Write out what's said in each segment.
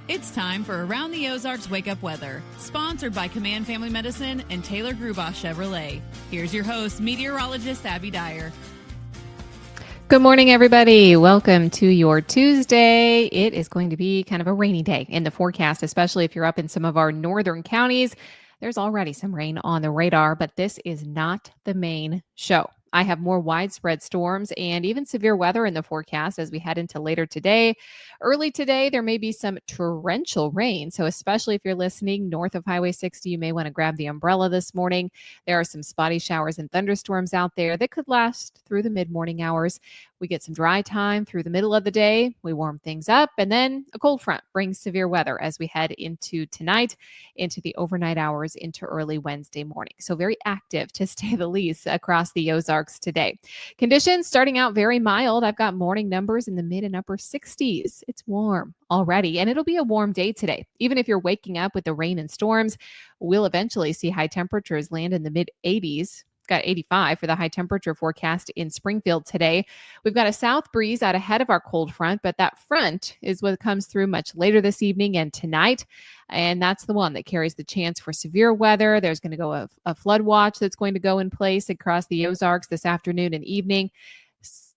It's time for Around the Ozarks Wake Up Weather, sponsored by Command Family Medicine and Taylor Grubaugh Chevrolet. Here's your host, meteorologist Abby Dyer. Good morning, everybody. Welcome to your Tuesday. It is going to be kind of a rainy day in the forecast, especially if you're up in some of our northern counties. There's already some rain on the radar, but this is not the main show. I have more widespread storms and even severe weather in the forecast as we head into later today. Early today, there may be some torrential rain. So especially if you're listening north of Highway 60, you may want to grab the umbrella this morning. There are some spotty showers and thunderstorms out there that could last through the mid-morning hours. We get some dry time through the middle of the day. We warm things up, and then a cold front brings severe weather as we head into tonight, into the overnight hours, into early Wednesday morning. So very active, to say the least, across the Ozarks today. Conditions starting out very mild. I've got morning numbers in the mid and upper 60s. It's warm already, and it'll be a warm day today. Even if you're waking up with the rain and storms, we'll eventually see high temperatures land in the mid 80s. Got 85 for the high temperature forecast in Springfield today. We've got a south breeze out ahead of our cold front, but that front is what comes through much later this evening and tonight. And that's the one that carries the chance for severe weather. There's going to go a flood watch that's going to go in place across the Ozarks this afternoon and evening,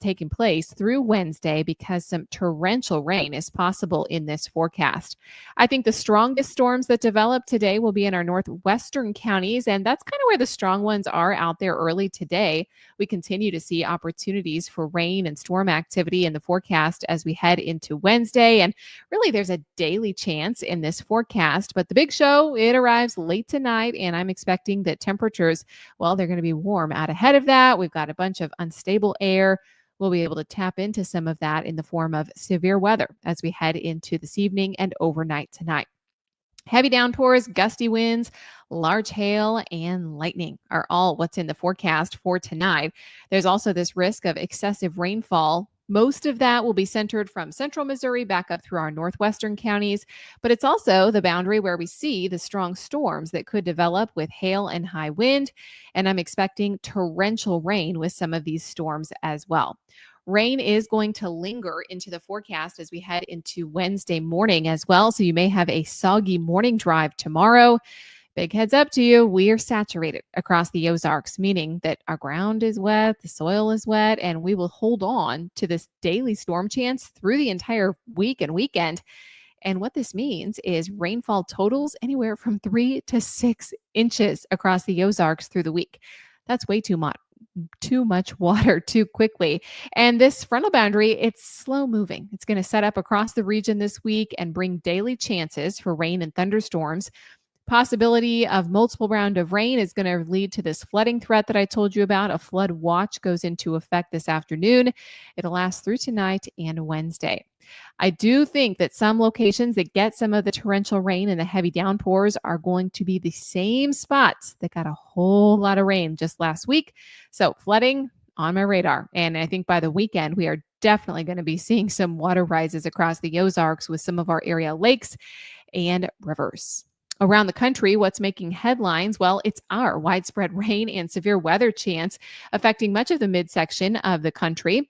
taking place through Wednesday because some torrential rain is possible in this forecast. I think the strongest storms that develop today will be in our northwestern counties, and that's kind of where the strong ones are out there early today. We continue to see opportunities for rain and storm activity in the forecast as we head into Wednesday, and really there's a daily chance in this forecast, but the big show, it arrives late tonight, and I'm expecting that temperatures, well, they're going to be warm out ahead of that. We've got a bunch of unstable air. We'll be able to tap into some of that in the form of severe weather as we head into this evening and overnight tonight. Heavy downpours, gusty winds, large hail, and lightning are all what's in the forecast for tonight. There's also this risk of excessive rainfall. Most of that will be centered from central Missouri back up through our northwestern counties, but it's also the boundary where we see the strong storms that could develop with hail and high wind, and I'm expecting torrential rain with some of these storms as well. Rain is going to linger into the forecast as we head into Wednesday morning as well, so you may have a soggy morning drive tomorrow. Big heads up to you, we are saturated across the Ozarks, meaning that our ground is wet, the soil is wet, and we will hold on to this daily storm chance through the entire week and weekend. And what this means is rainfall totals anywhere from 3 to 6 inches across the Ozarks through the week. That's way too much water too quickly. And this frontal boundary, it's slow moving. It's going to set up across the region this week and bring daily chances for rain and thunderstorms. Possibility of multiple round of rain is going to lead to this flooding threat that I told you about. A flood watch goes into effect this afternoon. It'll last through tonight and Wednesday. I do think that some locations that get some of the torrential rain and the heavy downpours are going to be the same spots that got a whole lot of rain just last week. So flooding on my radar. And I think by the weekend, we are definitely going to be seeing some water rises across the Ozarks with some of our area lakes and rivers. Around the country, what's making headlines? Well, it's our widespread rain and severe weather chance affecting much of the midsection of the country.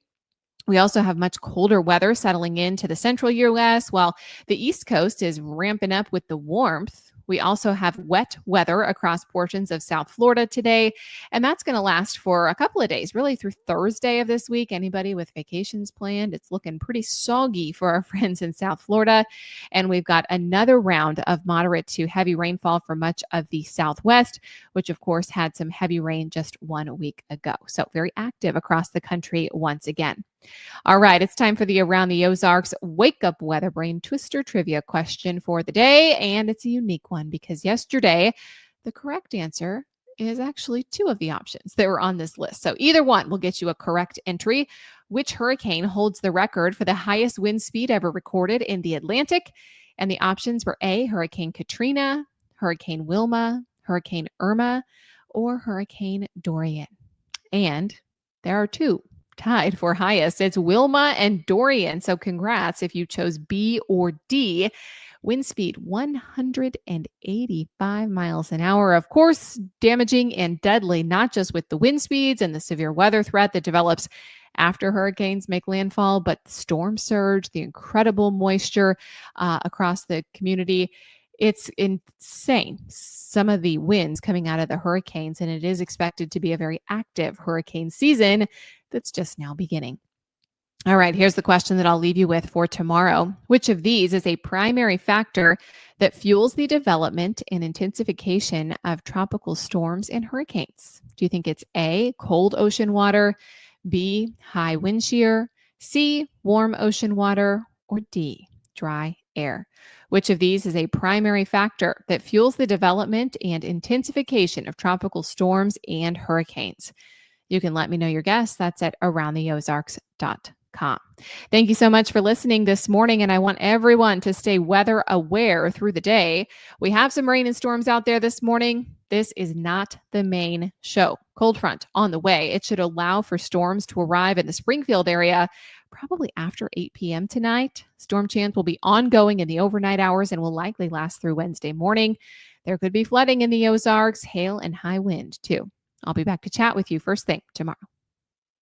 We also have much colder weather settling into the central U.S., while the East Coast is ramping up with the warmth. We also have wet weather across portions of South Florida today, and that's going to last for a couple of days, really through Thursday of this week. Anybody with vacations planned, it's looking pretty soggy for our friends in South Florida. And we've got another round of moderate to heavy rainfall for much of the Southwest, which of course had some heavy rain just 1 week ago. So very active across the country once again. All right, it's time for the Around the Ozarks Wake Up Weather Brain Twister Trivia question for the day. And it's a unique one because yesterday, the correct answer is actually 2 of the options that were on this list. So either one will get you a correct entry. Which hurricane holds the record for the highest wind speed ever recorded in the Atlantic? And the options were A, Hurricane Katrina, Hurricane Wilma, Hurricane Irma, or Hurricane Dorian. And there are 2 tied for highest. It's Wilma and Dorian. So congrats if you chose B or D. Wind speed 185 miles an hour. Of course, damaging and deadly, not just with the wind speeds and the severe weather threat that develops after hurricanes make landfall, but the storm surge, the incredible moisture across the community. It's insane, some of the winds coming out of the hurricanes, and it is expected to be a very active hurricane season that's just now beginning. All right, here's the question that I'll leave you with for tomorrow. Which of these is a primary factor that fuels the development and intensification of tropical storms and hurricanes? Do you think it's A, cold ocean water, B, high wind shear, C, warm ocean water, or D, dry air? Which of these is a primary factor that fuels the development and intensification of tropical storms and hurricanes? You can let me know your guess. That's at aroundtheozarks.com. Thank you so much for listening this morning, and I want everyone to stay weather aware through the day. We have some rain and storms out there this morning. This is not the main show. Cold front on the way. It should allow for storms to arrive in the Springfield area probably after 8 p.m. tonight. Storm chance will be ongoing in the overnight hours and will likely last through Wednesday morning. There could be flooding in the Ozarks, hail, and high wind too. I'll be back to chat with you first thing tomorrow.